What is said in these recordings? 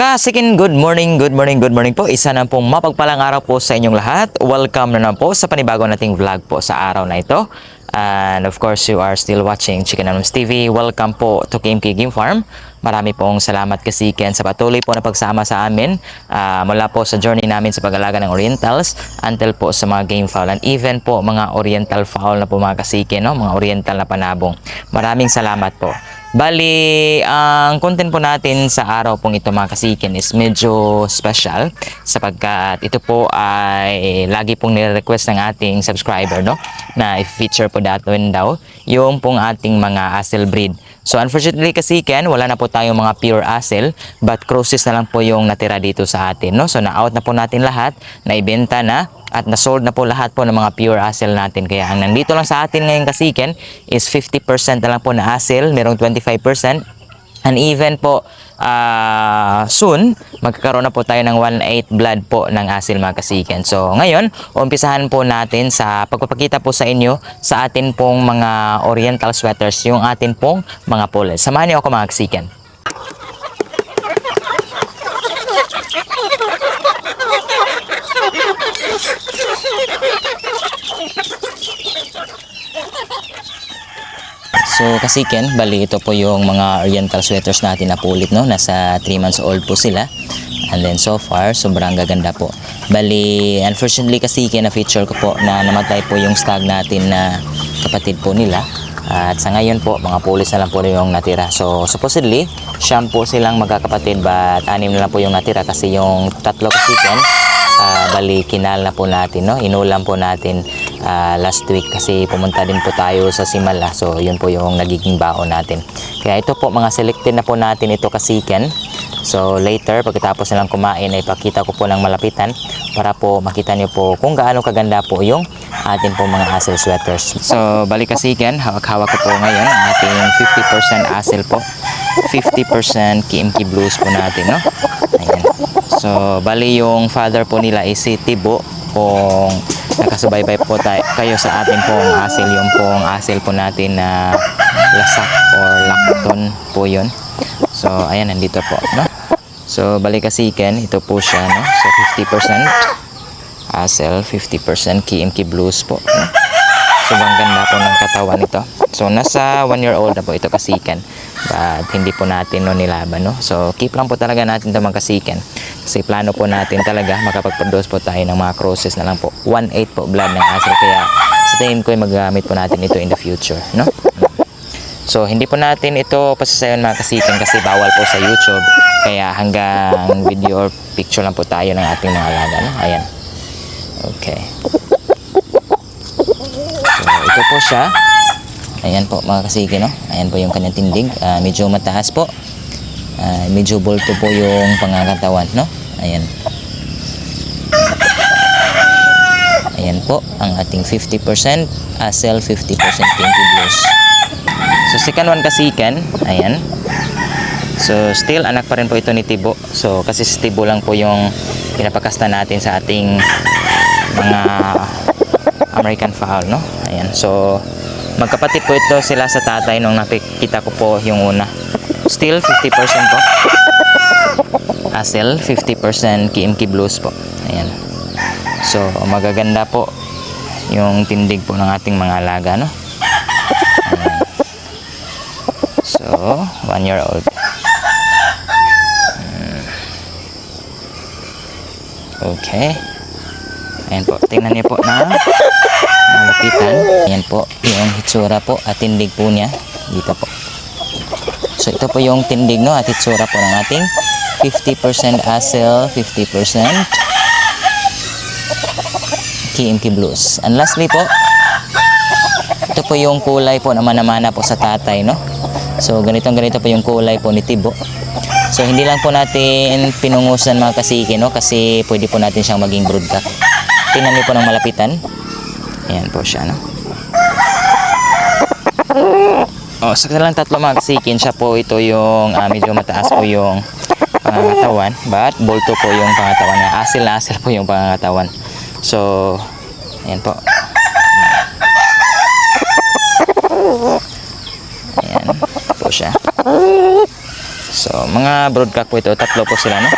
Kasikin, good morning, good morning, good morning po. Isa na pong mapagpalang araw po sa inyong lahat. Welcome na naman po sa panibago nating vlog po sa araw na ito. And of course, you are still watching Chicken Anonymous TV. Welcome po to KMK Game Farm. Marami pong salamat Kasikin sa patuloy po na pagsama sa amin mula po sa journey namin sa pag-alaga ng Orientals until po sa mga game fowl and even po mga Oriental fowl na po mga Kasikin, no? Mga Oriental na panabong. Maraming salamat po. Bali, ang content po natin sa araw pong ito mga Kasikin is medyo special sapagkat ito po ay lagi pong nire-request ng ating subscriber, no? Na i-feature po daw yung pong ating mga Asel breed. So unfortunately Kasikin, wala na po tayong mga pure Asel but crosses na lang po yung natira dito sa atin, no? So na-out na po natin lahat, naibenta na at na-sold na po lahat po ng mga pure Asel natin. Kaya ang nandito lang sa atin ngayon Kasikin is 50% na lang po na Asel, merong 25%. And even po soon, magkakaroon na po tayo ng 1/8 blood po ng Asel mga Kasikin. So ngayon, umpisahan po natin sa pagpapakita po sa inyo sa atin pong mga Oriental sweaters, yung atin pong mga pullets. Samahan niyo ako mga Kasikin. So Kasikin, bali ito po yung mga Oriental sweaters natin na pulit, no? Nasa 3 months old po sila. And then so far, sobrang gaganda po. Bali, unfortunately Kasikin, na feature ko po na namatay po yung stag natin na kapatid po nila. At sa ngayon po, mga pulis na lang po yung natira. So supposedly, siyam po silang magkakapatid but 6 na lang po yung natira kasi yung tatlo Kasikin, bali kinal na po natin, no? Inulam po natin last week kasi pumunta din po tayo sa Simala. So yun po yung nagiging baon natin. Kaya ito po, mga selected na po natin ito Kasikin. So later, pagkatapos nilang kumain, ay pakita ko po ng malapitan para po makita nyo po kung gaano kaganda po yung atin po mga Asel sweaters. So balik Kasikin, hawak-hawak ko po ngayon ang ating 50% Asel po, 50% KMK Blues po natin, no? Ayan. So bali yung father po nila is si Tibo. Kung nakasubaybay po kayo sa atin pong Asel, yung pong Asel po natin na lasak or lakton po yun. So ayan, nandito po, no? So balik Kasikin, ito po siya, no? So 50% Asel, 50% KMK Blues po, no? Sobrang ganda po ng katawan nito. So nasa 1-year-old na po ito Kasikin, but hindi po natin no nilaban, no? So keep lang po talaga natin ito mga Kasikin kasi plano po natin talaga makapag-produce po tayo ng mga crosses na lang po, 1/8 po blood ng Asel. Kaya sa tingin ko ay magamit po natin ito in the future, no? So hindi po natin ito pasasayon mga Kasikin kasi bawal po sa YouTube. Kaya hanggang video or picture lang po tayo ng ating mga alaga, no? Ayan. Okay. So ito po siya. Ayan po mga Kasikin, no? Ayan po yung kanyang tindig. Medyo mataas po. Medyo bulto po yung pangangatawan, no? Ayan. Ayan po ang ating 50% Asel, 50% KMK Blues. So second one Kasikin, ayan. So still anak pa rin po ito ni Tibo. So kasi si Tibo lang po yung pinapakasta natin sa ating mga American fowl, no? Ayan. So magkapatid po ito sila sa tatay nung nakikita ko po yung una. Still 50% po Asel, 50% KMK Blues po. Ayan. So magaganda po yung tindig po ng ating mga alaga, no? Ayan. So 1-year-old. Okay. Ayan po, tingnan niyo po na malapitan. Ayan po yung hitsura po at tindig po niya dito po. So ito po yung tindig, no, at hitsura po ng ating 50% Asel, 50% KMK Blues. And lastly po, ito po yung kulay po na manamana po sa tatay, no? So ganito po yung kulay po ni Tibo. So hindi lang po natin pinungusan mga Kasikin, no? Kasi pwede po natin siyang maging broodcock. Tingnan niyo po ng malapitan. Ayan po siya, no? Oh, sa kanilang tatlo mga Kasikin, siya po ito yung medyo mataas po yung pangangatawan, but bulto po yung pangangatawan niya. Asel na Asel po yung pangangatawan. So ayan po. Ayan po siya. So So, mga broodcock po ito, tatlo po sila, no?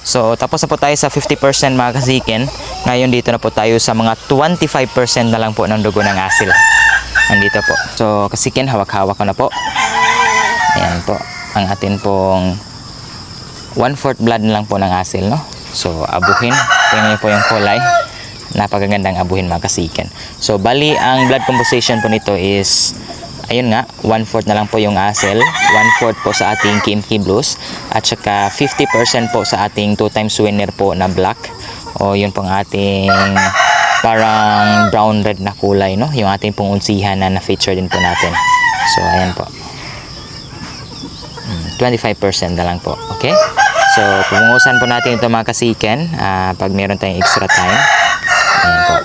So, tapos na po tayo sa 50% mga kasikin. Ngayon dito na po tayo sa mga 25% na lang po ng dugo ng asil. Nandito po. So, kasikin, hawak-hawak ko na po. Ayan po. Ang atin pong 1/4 blood na lang po ng asil, no? So, abuhin. Tingnan niyo po yung kulay. Napakagandang abuhin mga kasikin. So, bali, ang blood composition po nito is, ayun nga, 1/4 na lang po yung asil, 1/4 po sa ating Kimchi Blues, at saka 50% po sa ating 2 times winner po na black. O yun pong ating parang brown red na kulay, no? Yung ating pong unsihan na na-feature din po natin. So, ayan po. 25% na lang po. Okay? So, pumungusan po natin ito mga kasiken pag meron tayong extra time. Ayan po.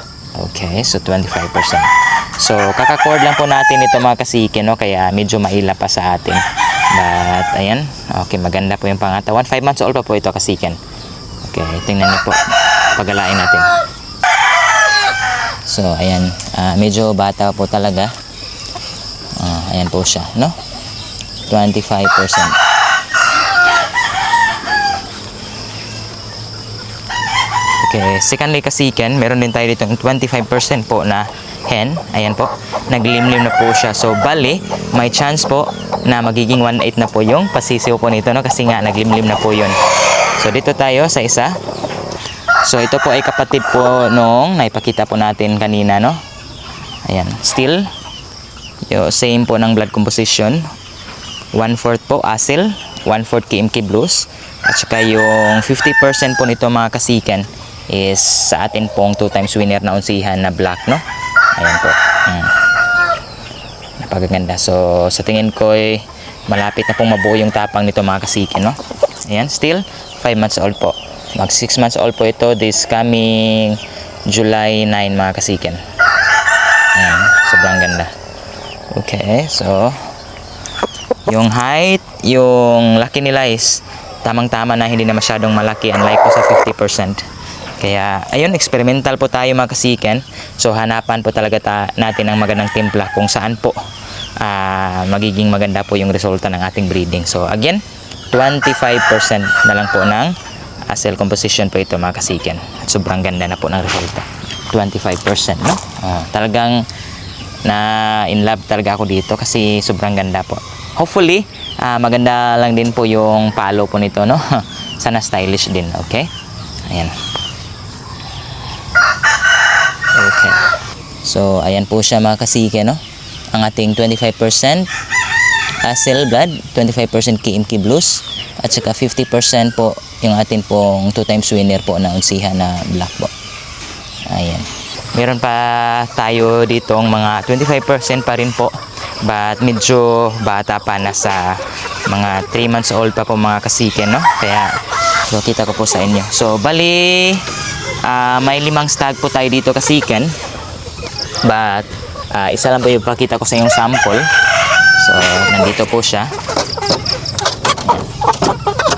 Okay, so 25%. So, kaka-cord lang po natin ito mga kasiken, no? Kaya medyo maila pa sa atin. But, ayan. Okay, maganda po yung pangatawan. 5 months old pa po ito kasiken. Okay, tingnan niyo po. Pagalain natin. So, ayan. Medyo bata po talaga. Ayan po siya, no? 25%. Okay, secondly kasiken, meron din tayo dito 25% po na hen. Ayan po, naglimlim na po siya. So, bali, may chance po na magiging 1/8 na po yung pasisiw po nito, no? Kasi nga, naglimlim na po yun. So, dito tayo sa isa. So, ito po ay kapatid po nung naipakita po natin kanina, no? Ayan, still, yung same po ng blood composition. 1/4 po asil, 1/4 Kimchi Blues, at saka yung 50% po nito mga kasiken is sa atin pong 2 times winner na unsihan na black, no? Ayan po. Napakaganda. So, sa tingin ko ay malapit na pong mabuo yung tapang nito mga kasiken, no? Ayan, still 5 months old po. Mag 6 months old po ito this coming July 9 mga kasiken. Ayan, sobrang ganda. Okay, so yung height, yung laki nila is tamang-tama na, hindi na masyadong malaki, unlike po sa 50%. Kaya, ayun, experimental po tayo mga kasiken. So, hanapan po talaga natin ang magandang timpla kung saan po magiging maganda po yung resulta ng ating breeding. So, again, 25% na lang po ng cell composition po ito mga kasiken. At sobrang ganda na po ng resulta. 25%, no? Talagang na in love talaga ako dito kasi sobrang ganda po. Hopefully, maganda lang din po yung palo po nito, no? Sana stylish din, okay? Ayan. Okay. So, ayan po siya mga kasike, no? Ang ating 25% cell blood, 25% Kimchi Blues, at saka 50% po yung atin pong 2 times winner po na unsihan na black po. Ayan. Meron pa tayo ditong mga 25% pa rin po. But medyo bata pa, nasa mga 3 months old pa po mga kasiken, no? Kaya so, kita ko po sa inyo. So, bali may 5 stag po tayo dito kasiken. But isa lang po yung pakita ko sa inyong sample. So, nandito po siya.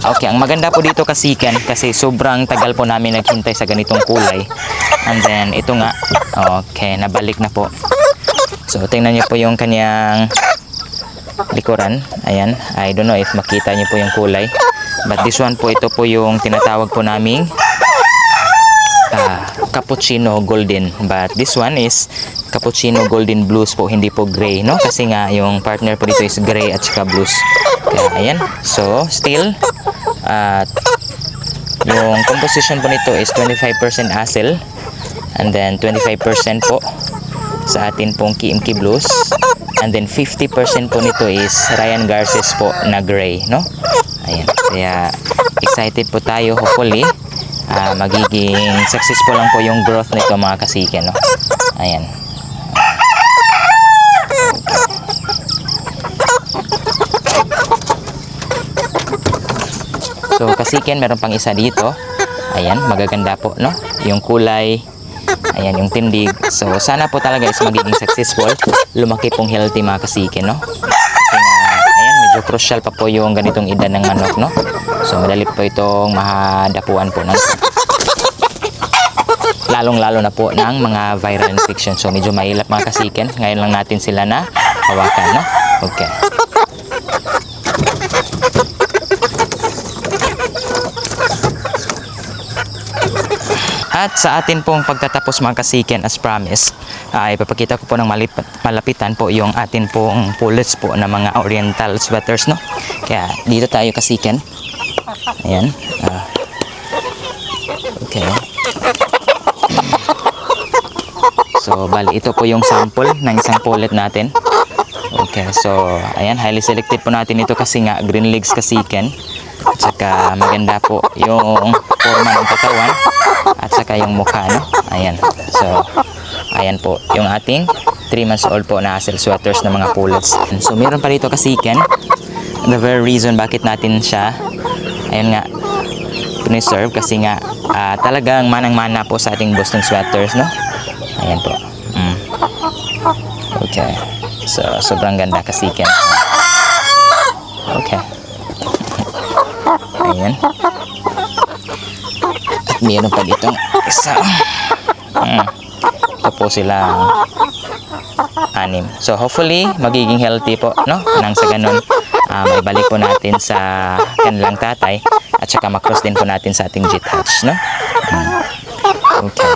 Okay, ang maganda po dito kasiken kasi sobrang tagal po namin naghintay sa ganitong kulay. And then, ito nga, okay, nabalik na po. So, tingnan niyo po yung kanyang likuran. Ayan, I don't know if makita niyo po yung kulay. But this one po, ito po yung tinatawag po naming cappuccino golden. But this one is cappuccino golden blues po, hindi po gray, no? Kasi nga, yung partner po dito is gray at saka blues. Kaya, ayan. So, still, yung composition po nito is 25% asil. And then, 25% po sa atin pong Kimchi Blues, and then 50% po nito is Ryan Garces po na gray, no? Ayan, kaya excited po tayo. Hopefully magiging successful lang po yung growth nito mga kasiken, no? Ayan. So kasiken, meron pang isa dito. Ayan, magaganda po, no? Yung kulay. Ayan, yung tindig. So, sana po talaga is magiging successful. Lumaki pong healthy mga kasiken, no? Kasi nga, ayan, medyo crucial pa po yung ganitong edad ng manok, no? So, madali po itong mahadapuan po ng lalong-lalo na po ng mga viral infection. So, medyo mahilap mga kasiken. Ngayon lang natin sila na hawakan, no? Okay. At sa atin pong pagtatapos mga kasiken, as promise, ay ipapakita ko po ng malapitan po yung atin pong pullets po na mga oriental sweaters, no? Kaya dito tayo kasiken. Ayan. Okay. So, bali, ito po yung sample ng isang pullet natin. Okay, so, ayan, highly selected po natin ito kasi nga green legs kasiken. At saka maganda po yung forma ng katawan at saka yung mukha, no? Ayan. So, ayan po yung ating 3 months old po na hassle sweaters na mga pullets. So, meron pa dito kasiken. The very reason bakit natin siya, ayun nga, preserve kasi nga talagang manang-mana po sa ating Boston sweaters, no? Ayan po. Okay. So, sobrang ganda kasiken. Okay. Ayan. At meron pa dito isa. Ito po silang 6. So, hopefully, magiging healthy po, no? Nang sa ganun, may balik po natin sa kanilang tatay at saka makross din po natin sa ating jet hatch, no? Okay.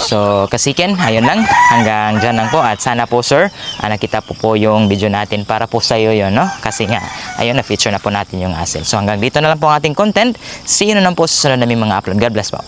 So, kasiken, ayun lang. Hanggang dyan lang po. At sana po, sir, nakita po yung video natin para po sa iyo yun, no? Kasi nga, ayun, na-feature na po natin yung hassle. So, hanggang dito na lang po ang ating content. See you na lang po sa sunod naming mga upload. God bless po.